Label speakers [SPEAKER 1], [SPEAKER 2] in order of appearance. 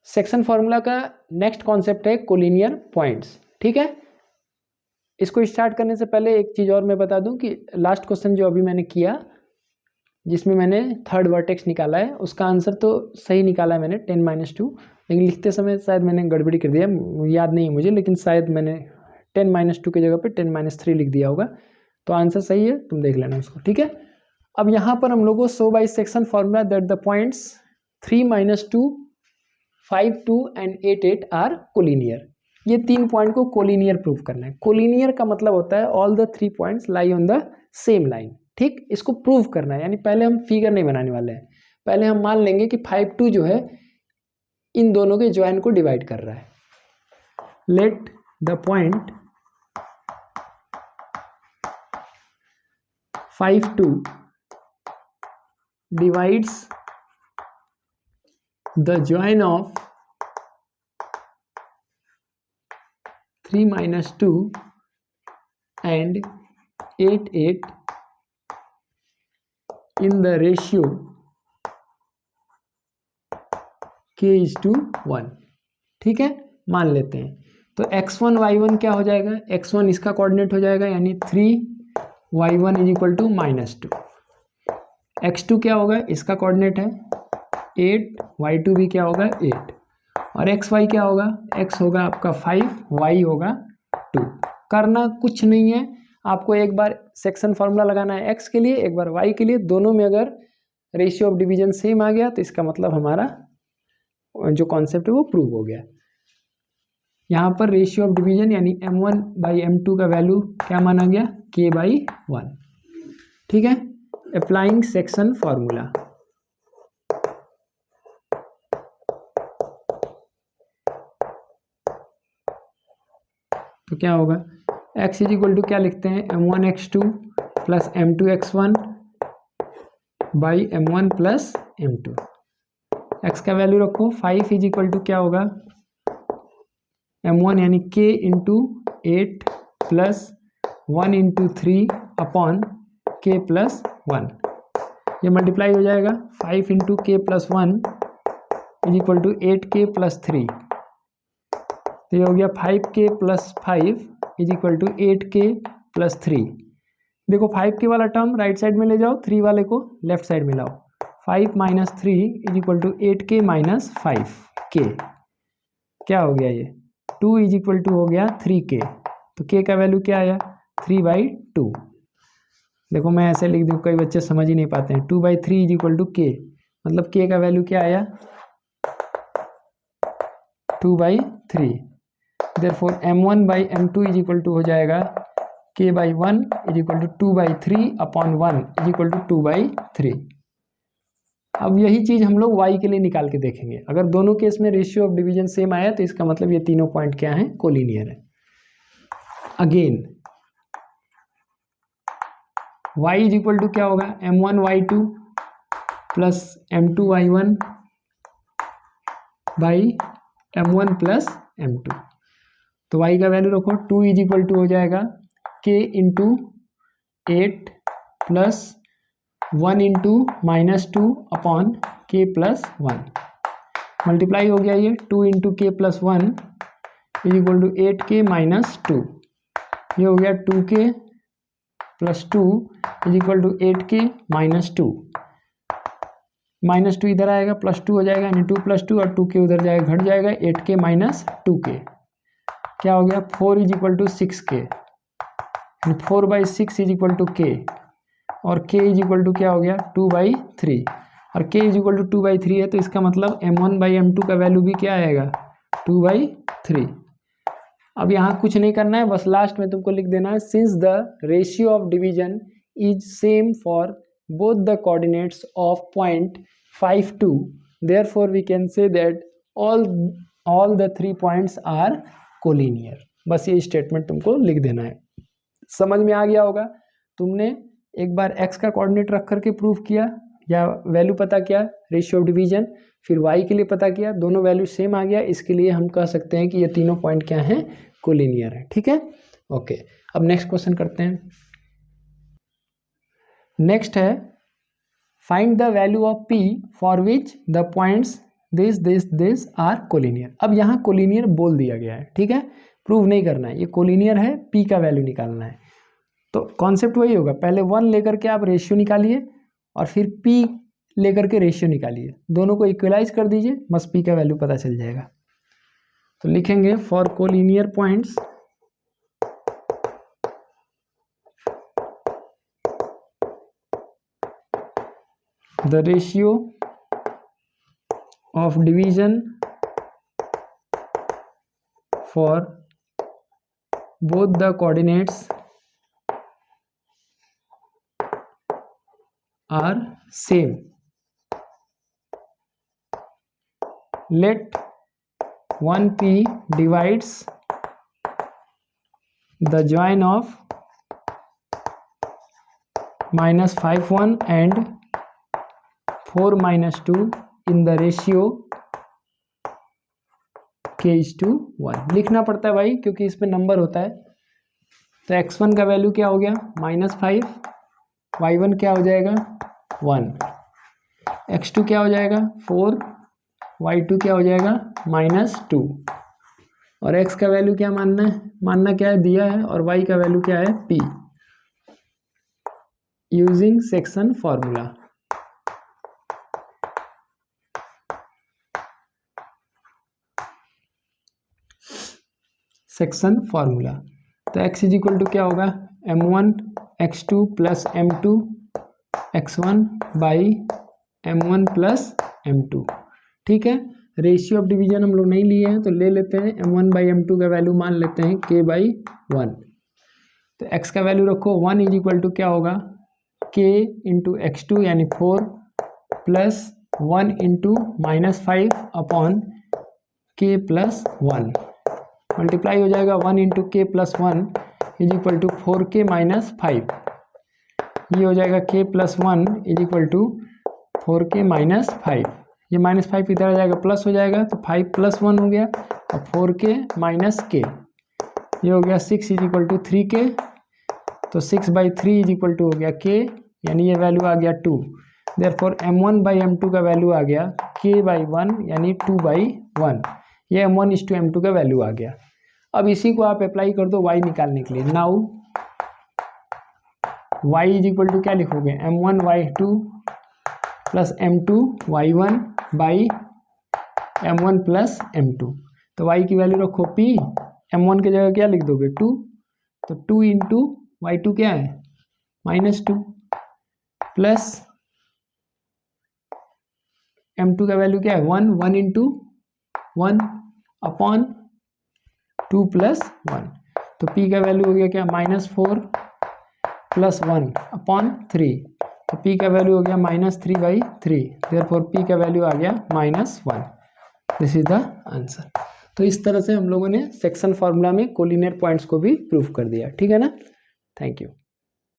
[SPEAKER 1] Section formula का next concept है collinear points. ठीक है, इसको स्टार्ट करने से पहले एक चीज़ और मैं बता दूं कि लास्ट क्वेश्चन जो अभी मैंने किया जिसमें मैंने थर्ड वर्टेक्स निकाला है उसका आंसर तो सही निकाला है मैंने 10-2, लेकिन लिखते समय शायद मैंने गड़बड़ी कर दिया, याद नहीं मुझे, लेकिन शायद मैंने 10-2 की जगह पे 10-3 लिख दिया होगा। तो आंसर सही है, तुम देख लेना उसको। ठीक है, अब यहाँ पर हम लोग को show by section formula that the points 3-2, 5-2 and 8-8 are collinear. ये 3 पॉइंट को कोलिनियर प्रूव करना है। कोलिनियर का मतलब होता है all the 3 points lie on the same line. ठीक, इसको प्रूव करना है, यानी पहले हम फिगर नहीं बनाने वाले हैं, पहले हम मान लेंगे कि 5-2 जो है इन दोनों के ज्वाइन को डिवाइड कर रहा है। Let the point 5-2 divides the join of 3-2 and 8-8 in the ratio k:1। ठीक है, मान लेते हैं तो x1 y1 क्या हो जाएगा, x1 इसका कोऑर्डिनेट हो जाएगा यानी 3y1 = -2, x2 क्या होगा, इसका कोऑर्डिनेट है 8, y2 भी क्या होगा 8, और xy क्या होगा, x होगा आपका 5, y होगा 2। करना कुछ नहीं है, आपको एक बार सेक्शन फार्मूला लगाना है x के लिए, एक बार y के लिए। दोनों में अगर रेशियो ऑफ डिवीजन सेम आ गया तो इसका मतलब हमारा जो कॉन्सेप्ट है वो प्रूव हो गया। यहाँ पर रेशियो ऑफ डिवीजन यानी m1/m2 का वैल्यू क्या माना गया, k/1। ठीक है, अप्लाइंग सेक्शन फार्मूला। तो क्या होगा, x = क्या लिखते हैं, m1x2 + m2x1 / m1 + m2। x का वैल्यू रखो, 5 = क्या होगा, m1 यानी k × 8 + 1 × 3 अपॉन k + 1। ये मल्टीप्लाई हो जाएगा, 5 × k + 1 = 8k + 3। तो ये हो गया 5k + 5 = 8k + 3। देखो 5k वाला टर्म राइट साइड में ले जाओ, 3 वाले को लेफ्ट साइड में लाओ। 5 - 3 = 8k - 5k। क्या हो गया ये, 2 = हो गया 3k। तो k का वैल्यू क्या आया, 3/2। देखो मैं ऐसे लिख दूँ, कई बच्चे समझ ही नहीं पाते हैं। 2/3 = k, मतलब k का वैल्यू क्या आया, 2/3। Therefore m1/m2 = हो जाएगा k/1 = 2/3 अपॉन 1 = 2/3। अब यही चीज़ हम लोग y के लिए निकाल के देखेंगे। अगर दोनों केस में रेशियो ऑफ डिवीजन सेम आया तो इसका मतलब ये तीनों पॉइंट क्या हैं, कोलिनियर है। अगेन y = क्या होगा, m1y2 + m2y1 / m1 + m2। तो y का वैल्यू रखो, 2 = हो जाएगा k × 8 + 1 × -2 अपॉन k + 1। मल्टीप्लाई हो गया ये, 2 × k + 1 = 8k - 2। ये हो गया 2k + 2 = 8k - 2। -2 इधर आएगा, +2 हो जाएगा, यानी 2 + 2 और 2k उधर जाएगा, घट जाएगा, 8k - 2k। क्या हो गया, 4 = 6k, 4/6 = k, और k = क्या हो गया, 2/3। और k = 2/3 है तो इसका मतलब m1/m2 का वैल्यू भी क्या आएगा, 2/3। अब यहाँ कुछ नहीं करना है, बस लास्ट में तुमको लिख देना है, since the ratio of division is same for both the coordinates of point 5-2, therefore we can say that all the 3 points are collinear. बस ये स्टेटमेंट तुमको लिख देना है। समझ में आ गया होगा, तुमने एक बार x का कोऑर्डिनेट रख करके प्रूफ किया या वैल्यू पता किया रेशियो ऑफ डिवीजन, फिर y के लिए पता किया, दोनों वैल्यू सेम आ गया, इसके लिए हम कह सकते हैं कि ये तीनों पॉइंट क्या हैं, कोलिनियर है। ठीक है, ओके। अब नेक्स्ट क्वेश्चन करते हैं। नेक्स्ट है, find the value of p for which the points this are collinear. अब यहाँ कोलिनियर बोल दिया गया है, ठीक है, प्रूव नहीं करना है, ये कोलिनियर है, पी का वैल्यू निकालना है। तो कॉन्सेप्ट वही होगा, पहले 1 लेकर के आप रेशियो निकालिए और फिर पी लेकर के रेशियो निकालिए, दोनों को इक्वलाइज कर दीजिए, बस पी का वैल्यू पता चल जाएगा। तो लिखेंगे for collinear points the ratio of division for both the coordinates are same. Let 1p divides the join of -5 1 and 4 - 2 in the ratio k:1। लिखना पड़ता है भाई क्योंकि इसमें नंबर होता है। तो x1 का वैल्यू क्या हो गया -5, y1 क्या हो जाएगा 1, x2 क्या हो जाएगा 4, y2 क्या हो जाएगा -2, और x का वैल्यू क्या मानना क्या है, दिया है, और y का वैल्यू क्या है p, using section formula. Section formula, तो x इज इक्वल टू क्या होगा m1 x2 plus m2 x1 by m1 plus m2, ठीक है। रेशियो ऑफ डिवीजन हम लोग नहीं लिए हैं तो ले लेते हैं, m1 बाई m2 का वैल्यू मान लेते हैं k/1। तो x का वैल्यू रखो 1 इज इक्वल टू क्या होगा k इंटू x2 यानी 4 plus 1 into -5 upon k plus 1, multiply हो जाएगा 1 इंटू के plus 1 is equal to 4k -5, ये हो जाएगा k plus 1 is equal to 4k -5, ये -5 इधर आ जाएगा प्लस हो जाएगा, तो 5 + 1 हो गया, और 4k - k, ये हो गया 6 इज इक्वल टू 3k, तो 6/3 इज इक्वल टू हो गया k, यानी ये वैल्यू आ गया 2। देयरफॉर m1/m2 का वैल्यू आ गया k/1 यानी 2/1, ये m1:m2 का वैल्यू आ गया। अब इसी को आप अप्लाई कर दो y निकालने के लिए। Now y is equal to क्या लिखोगे m1y2 plus m2 y1 by m1 plus m2, तो y की वैल्यू रखो p, m1 की जगह क्या लिख दोगे 2, तो 2 इंटू y2 क्या है -2 प्लस m2 का वैल्यू क्या है 1 इंटू 1 अपॉन 2 प्लस 1, तो p का वैल्यू हो गया क्या -4 प्लस 1 अपॉन 3, तो p का वैल्यू हो गया -3/3, देयरफॉर p का वैल्यू आ गया -1। This is the answer. तो इस तरह से हम लोगों ने सेक्शन फार्मूला में कोलिनियर पॉइंट्स को भी प्रूफ कर दिया, ठीक है ना। Thank you.